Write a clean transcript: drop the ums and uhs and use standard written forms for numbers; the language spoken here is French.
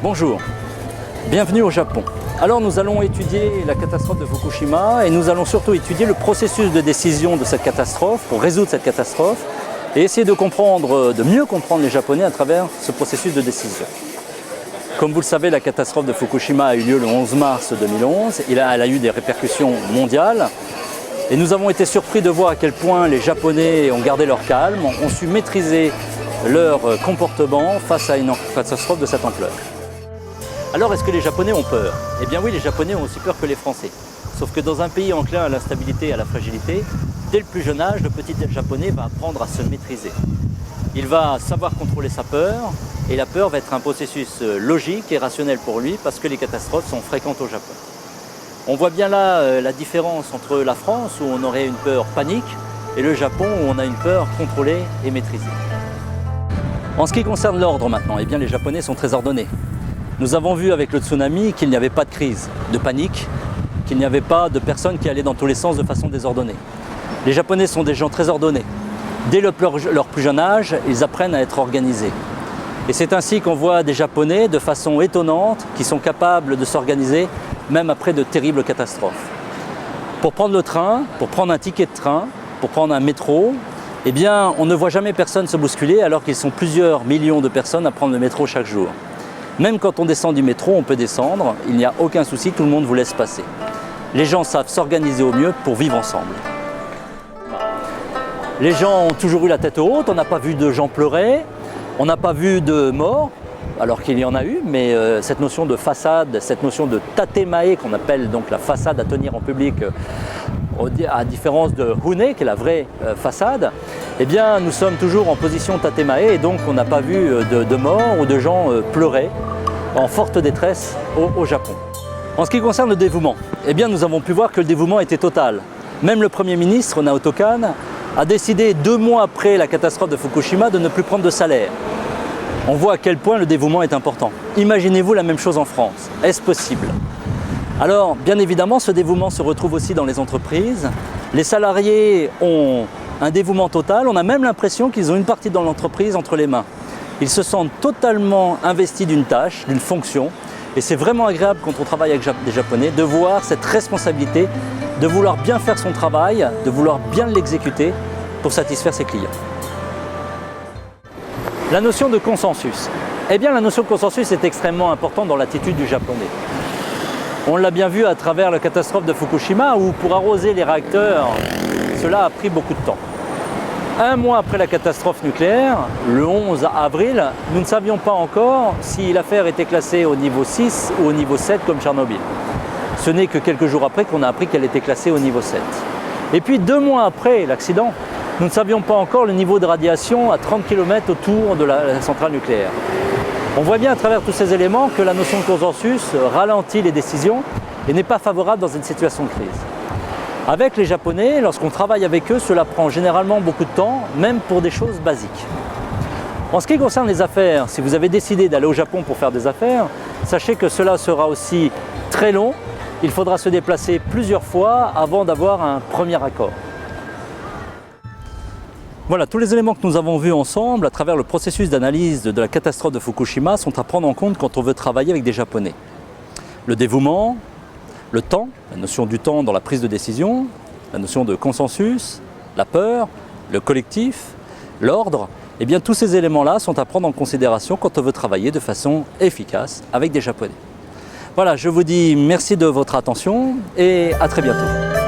Bonjour, bienvenue au Japon. Alors nous allons étudier la catastrophe de Fukushima et nous allons surtout étudier le processus de décision de cette catastrophe pour résoudre cette catastrophe et essayer de mieux comprendre les Japonais à travers ce processus de décision. Comme vous le savez, la catastrophe de Fukushima a eu lieu le 11 mars 2011. Elle a eu des répercussions mondiales et nous avons été surpris de voir à quel point les Japonais ont gardé leur calme, ont su maîtriser leur comportement face à une catastrophe de cette ampleur. Alors, est-ce que les Japonais ont peur? Eh bien oui, les Japonais ont aussi peur que les Français. Sauf que dans un pays enclin à l'instabilité et à la fragilité, dès le plus jeune âge, le petit Japonais va apprendre à se maîtriser. Il va savoir contrôler sa peur, et la peur va être un processus logique et rationnel pour lui parce que les catastrophes sont fréquentes au Japon. On voit bien là la différence entre la France, où on aurait une peur panique, et le Japon, où on a une peur contrôlée et maîtrisée. En ce qui concerne l'ordre maintenant, eh bien les Japonais sont très ordonnés. Nous avons vu avec le tsunami qu'il n'y avait pas de crise, de panique, qu'il n'y avait pas de personnes qui allaient dans tous les sens de façon désordonnée. Les Japonais sont des gens très ordonnés. Dès leur plus jeune âge, ils apprennent à être organisés. Et c'est ainsi qu'on voit des Japonais de façon étonnante qui sont capables de s'organiser même après de terribles catastrophes. Pour prendre le train, pour prendre un ticket de train, pour prendre un métro, eh bien, on ne voit jamais personne se bousculer alors qu'ils sont plusieurs millions de personnes à prendre le métro chaque jour. Même quand on descend du métro, on peut descendre, il n'y a aucun souci, tout le monde vous laisse passer. Les gens savent s'organiser au mieux pour vivre ensemble. Les gens ont toujours eu la tête haute, on n'a pas vu de gens pleurer, on n'a pas vu de morts, alors qu'il y en a eu, mais cette notion de façade, cette notion de tatemae, qu'on appelle donc la façade à tenir en public, à différence de Hune, qui est la vraie façade, eh bien nous sommes toujours en position tatemae et donc on n'a pas vu de morts ou de gens pleurer en forte détresse au Japon. En ce qui concerne le dévouement, eh bien nous avons pu voir que le dévouement était total. Même le Premier ministre, Naoto Kan, a décidé 2 mois après la catastrophe de Fukushima de ne plus prendre de salaire. On voit à quel point le dévouement est important. Imaginez-vous la même chose en France. Est-ce possible? Alors, bien évidemment, ce dévouement se retrouve aussi dans les entreprises. Les salariés ont un dévouement total. On a même l'impression qu'ils ont une partie dans l'entreprise entre les mains. Ils se sentent totalement investis d'une tâche, d'une fonction. Et c'est vraiment agréable quand on travaille avec des Japonais de voir cette responsabilité, de vouloir bien faire son travail, de vouloir bien l'exécuter pour satisfaire ses clients. La notion de consensus. Eh bien, la notion de consensus est extrêmement importante dans l'attitude du Japonais. On l'a bien vu à travers la catastrophe de Fukushima où pour arroser les réacteurs, cela a pris beaucoup de temps. 1 mois après la catastrophe nucléaire, le 11 avril, nous ne savions pas encore si l'affaire était classée au niveau 6 ou au niveau 7 comme Tchernobyl. Ce n'est que quelques jours après qu'on a appris qu'elle était classée au niveau 7. Et puis 2 mois après l'accident, nous ne savions pas encore le niveau de radiation à 30 km autour de la centrale nucléaire. On voit bien à travers tous ces éléments que la notion de consensus ralentit les décisions et n'est pas favorable dans une situation de crise. Avec les Japonais, lorsqu'on travaille avec eux, cela prend généralement beaucoup de temps, même pour des choses basiques. En ce qui concerne les affaires, si vous avez décidé d'aller au Japon pour faire des affaires, sachez que cela sera aussi très long. Il faudra se déplacer plusieurs fois avant d'avoir un premier accord. Voilà, tous les éléments que nous avons vus ensemble à travers le processus d'analyse de la catastrophe de Fukushima sont à prendre en compte quand on veut travailler avec des Japonais. Le dévouement, le temps, la notion du temps dans la prise de décision, la notion de consensus, la peur, le collectif, l'ordre, eh bien tous ces éléments-là sont à prendre en considération quand on veut travailler de façon efficace avec des Japonais. Voilà, je vous dis merci de votre attention et à très bientôt.